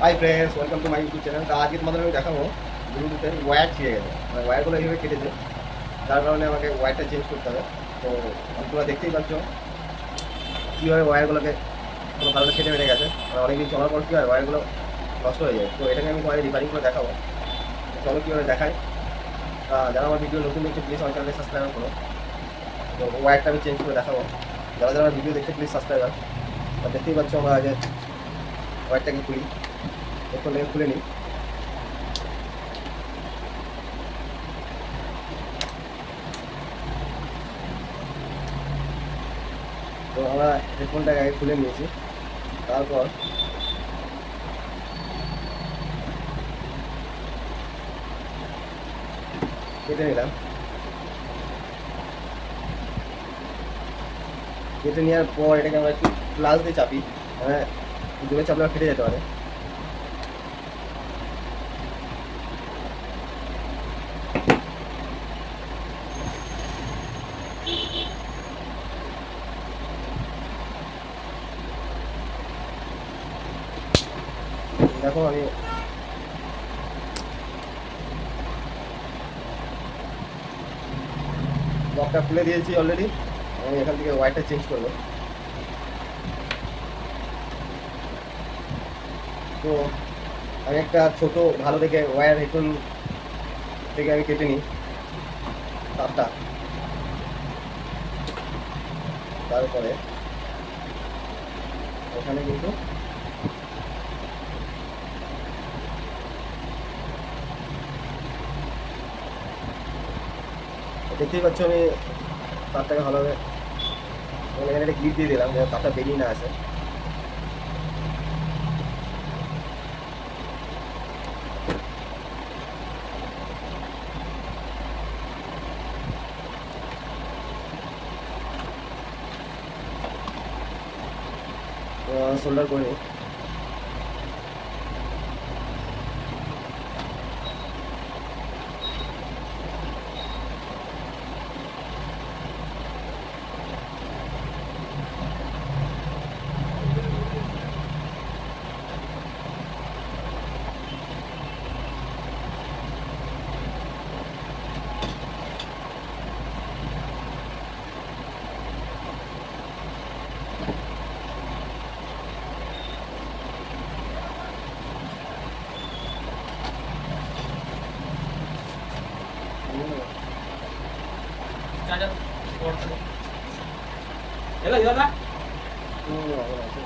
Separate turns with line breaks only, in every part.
Hi friends, welcome to my YouTube channel. তো আজকে তোমাদের আমি দেখাবো ব্লুটুথের ওয়্যার ছিঁড়ে গেছে, মানে ওয়্যারগুলো এইভাবে কেটেছে, যার কারণে আমাকে ওয়্যারটা চেঞ্জ করতে হবে। তো তোমরা দেখতেই পাচ্ছ কীভাবে ওয়্যারগুলোকে কোনো কারণে কেটে বেড়ে গেছে, মানে অনেকদিন চলার পর কী হয় ওয়্যারগুলো নষ্ট হয়ে যায়। তো এটাকে আমি পরে রিপেয়ারিং করে দেখাবো। চলো কীভাবে দেখাই। যারা আমার ভিডিও নতুন দেখছে প্লিজ আমার চ্যানেলে সাবস্ক্রাইব করো। তো ওয়্যারটা আমি চেঞ্জ করে দেখাবো। যারা যারা আমার ভিডিও দেখছে প্লিজ সাবস্ক্রাইব। দেখতেই পাচ্ছ আমরা আগে ওয়্যারটাকে খুলি, এরপর খুলে নিই। তো আমরা হেডফোনটাকে আগে খুলে নিয়েছি, তারপর কেটে নিলাম। কেটে নেওয়ার পর এটাকে আমরা একটু গ্লাস দিয়ে চাপি, মানে জোরে চাপলে ফেটে যেতে পারে। দেখো আমি লকটা খুলে দিয়েছি অলরেডি। আমি এখান থেকে ওয়্যারটা চেঞ্জ করবো। তো আমি একটা ছোট ভালো দেখে ওয়্যার হেডফোন থেকে আমি কেটে নিই তারটা। তারপরে ওখানে কিন্তু দেখতেই পাচ্ছ আমি তারটাকে ভালোভাবে এখানে একটা ক্লিপ দিয়ে দিলাম যাতে তারটা বেরিয়ে না আসে। সোল্ডার করে নিই।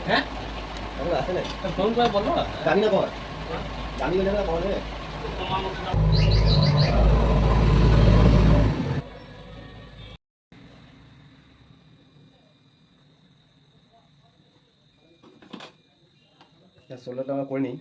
হ্যাঁ আছে না, ফোন করে বলবো। জানি না কর, জানি না কর নেবে। সোল্ডারটা আমরা করে নিই।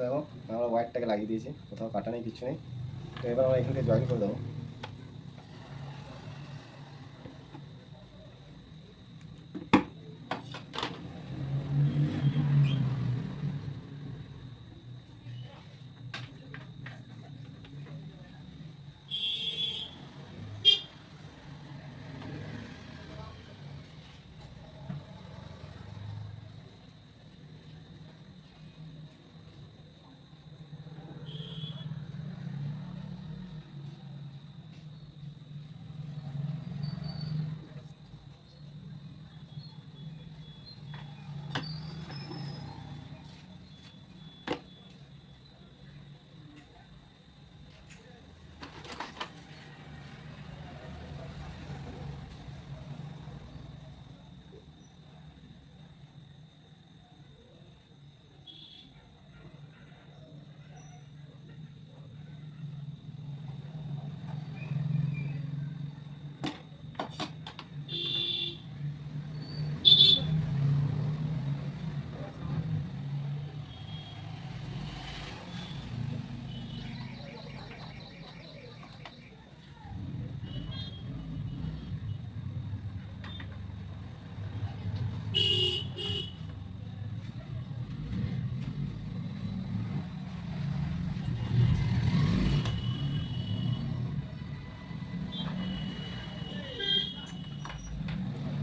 দেখো আমরা ওয়্যারটাকে লাগিয়ে দিয়েছি, কোথাও কাটা নেই, কিছু নেই। তো এবার আমরা এখান থেকে জয়েন করে দেবো।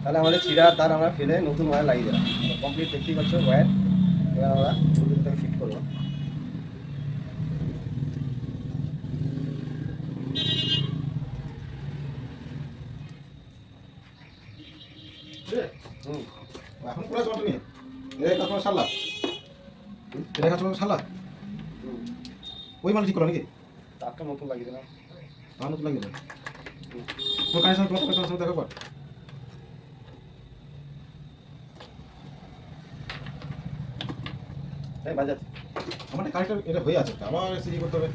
তাহলে আমাদের চিরা তার আমরা ফেলে নতুন ওয়্যার লাগিয়ে দিলাম। কমপ্লিট দেখতেই পাচ্ছ ওয়্যার। এবার আমরা ব্লুটুথটাকে ফিট করবো। হুম,
এখন কোলা জমা নিয়ে এই কাজ সারলা এই কাজ সারলা ওই মাল ঠিক করো নাকি
তারটা নতুন লাগিয়ে দিলাম।
তার মতো লাগিয়ে দাও তোর কানেকশন তোমার কানেকশন দেখো পর
এই বাজাচ্ছে।
আমার কানেক্টর এটা হয়ে আছে আবার এসে করতে হবে